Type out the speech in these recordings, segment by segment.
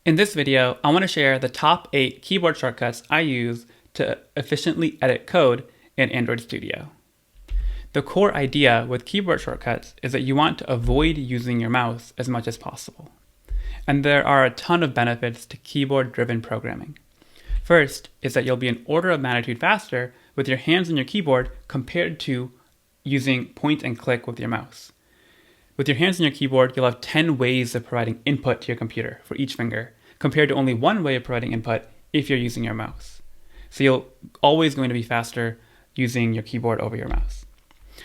In this video, I want to share the top 8 keyboard shortcuts I use to efficiently edit code in Android Studio. The core idea with keyboard shortcuts is that you want to avoid using your mouse as much as possible. And there are a ton of benefits to keyboard-driven programming. First is that you'll be an order of magnitude faster with your hands on your keyboard compared to using point and click with your mouse. With your hands on your keyboard, you'll have 10 ways of providing input to your computer for each finger, compared to only one way of providing input if you're using your mouse. So you're always going to be faster using your keyboard over your mouse.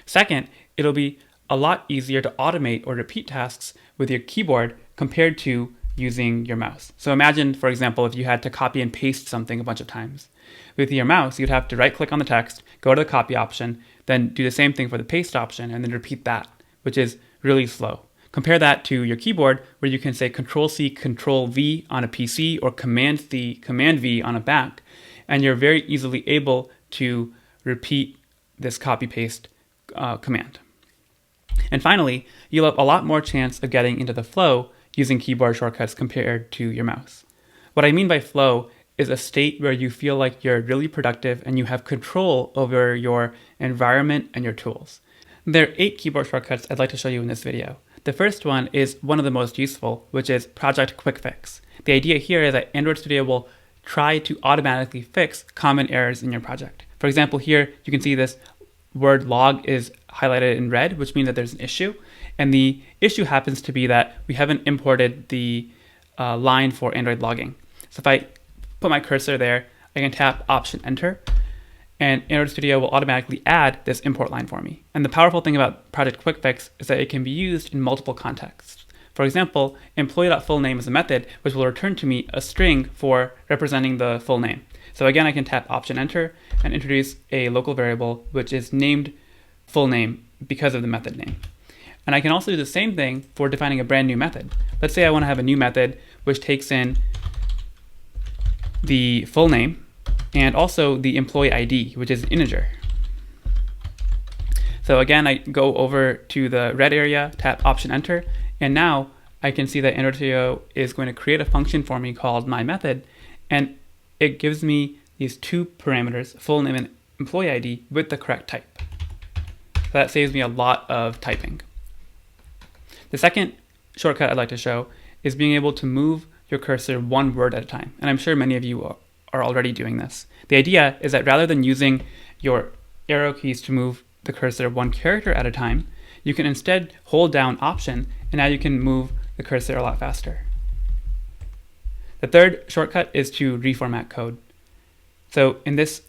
Second, it'll be a lot easier to automate or repeat tasks with your keyboard compared to using your mouse. So imagine, for example, if you had to copy and paste something a bunch of times. With your mouse, you'd have to right-click on the text, go to the copy option, then do the same thing for the paste option, and then repeat that, which is really slow. Compare that to your keyboard, where you can say Control-C, Control-V on a PC, or Command-C, Command-V on a Mac, and you're very easily able to repeat this copy-paste command. And finally, you'll have a lot more chance of getting into the flow using keyboard shortcuts compared to your mouse. What I mean by flow is a state where you feel like you're really productive and you have control over your environment and your tools. There are 8 keyboard shortcuts I'd like to show you in this video. The first one is one of the most useful, which is Project Quick Fix. The idea here is that Android Studio will try to automatically fix common errors in your project. For example, here you can see this word log is highlighted in red, which means that there's an issue. And the issue happens to be that we haven't imported the line for Android logging. So if I put my cursor there, I can tap Option Enter, and Android Studio will automatically add this import line for me. And the powerful thing about Project Quick Fix is that it can be used in multiple contexts. For example, employee.fullname is a method which will return to me a string for representing the full name. So again, I can tap Option Enter and introduce a local variable which is named full name because of the method name. And I can also do the same thing for defining a brand new method. Let's say I want to have a new method which takes in the full name and also the employee ID, which is an integer. So again, I go over to the red area, tap Option Enter, and now I can see that Android Studio is going to create a function for me called myMethod, and it gives me these 2 parameters, full name and employee ID, with the correct type. So that saves me a lot of typing. The second shortcut I'd like to show is being able to move your cursor one word at a time, and I'm sure many of you are already doing this. The idea is that rather than using your arrow keys to move the cursor one character at a time, you can instead hold down Option, and now you can move the cursor a lot faster. The third shortcut is to reformat code. So in this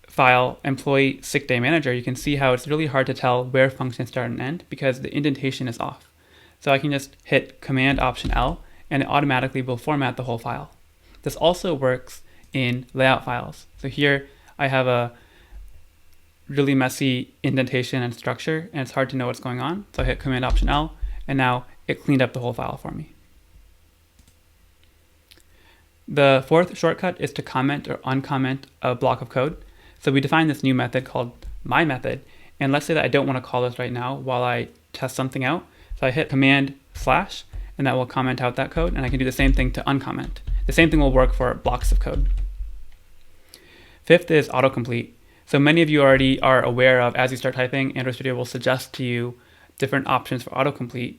file, employee sick day manager, you can see how it's really hard to tell where functions start and end because the indentation is off. So I can just hit Command Option L, and it automatically will format the whole file. This also works in layout files. So here I have a really messy indentation and structure, and it's hard to know what's going on. So I hit Command Option L, and now it cleaned up the whole file for me. The fourth shortcut is to comment or uncomment a block of code. So we define this new method called myMethod, and let's say that I don't want to call this right now while I test something out. So I hit Command/, and that will comment out that code, and I can do the same thing to uncomment. The same thing will work for blocks of code. Fifth is autocomplete. So many of you already are aware of, as you start typing, Android Studio will suggest to you different options for autocomplete.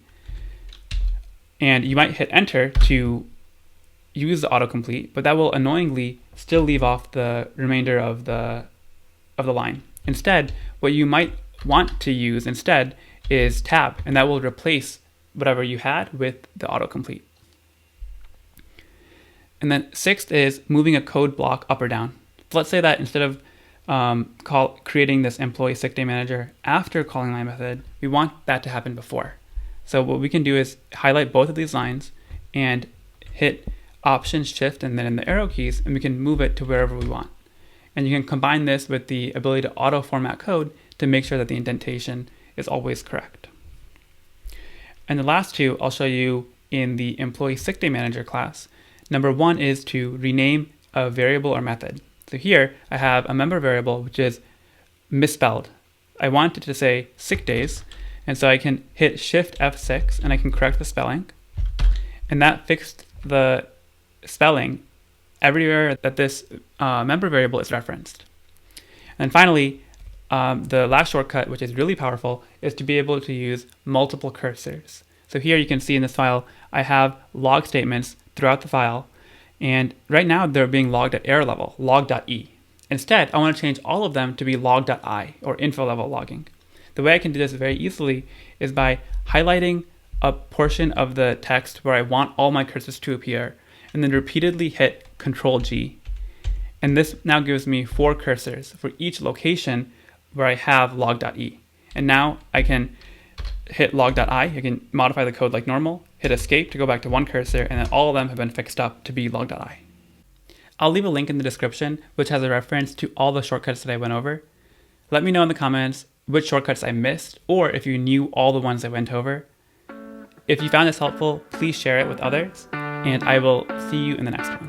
And you might hit Enter to use the autocomplete, but that will annoyingly still leave off the remainder of the line. Instead, what you might want to use instead is Tab, and that will replace whatever you had with the autocomplete. And then sixth is moving a code block up or down. So let's say that instead of creating this employee sick day manager after calling myMethod, we want that to happen before. So what we can do is highlight both of these lines and hit Option, Shift, and then in the arrow keys, and we can move it to wherever we want. And you can combine this with the ability to auto format code to make sure that the indentation is always correct. And the last 2 I'll show you in the employee sick day manager class. Number 1 is to rename a variable or method. So here I have a member variable which is misspelled. I want it to say sick days, and so I can hit Shift F6 and I can correct the spelling, and that fixed the spelling everywhere that this member variable is referenced. And finally, the last shortcut, which is really powerful, is to be able to use multiple cursors. So here you can see in this file, I have log statements throughout the file, and right now they're being logged at error level, log.e. Instead, I want to change all of them to be log.i, or info level logging. The way I can do this very easily is by highlighting a portion of the text where I want all my cursors to appear, and then repeatedly hit Control-G. And this now gives me 4 cursors for each location where I have log.e. And now I can hit log.i, I can modify the code like normal, hit escape to go back to 1 cursor, and then all of them have been fixed up to be log.i. I'll leave a link in the description which has a reference to all the shortcuts that I went over. Let me know in the comments which shortcuts I missed, or if you knew all the ones I went over. If you found this helpful, please share it with others, and I will see you in the next one.